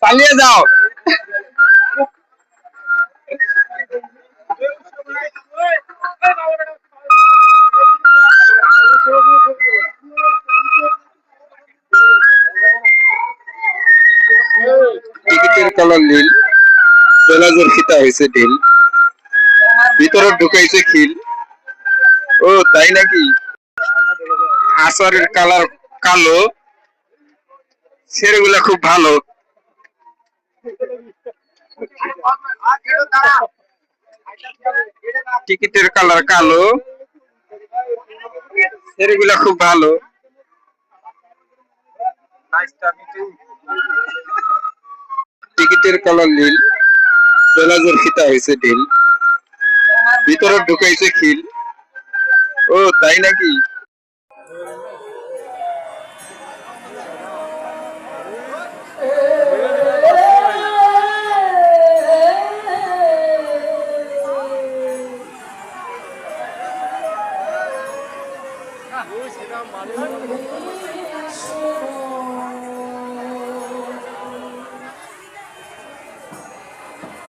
পালিয়ে যাও। টিকিটের কালার নীল, বেলাজের ফিতা হয়েছে ঢিল, ভিতরে ঢুকাইছে খিল। ও তাই নাকি? আচারের কালার কালো, ছেলেগুলা খুব ভালো। টিকিটের কালার কালো, ছেলেগুলা খুব ভালো। টিকিটের কালার নীল, বেলাজের ফিতা হয়েছে ঢিল, ভিতরে ঢুকাইছে খিল। ও তাই নাকি?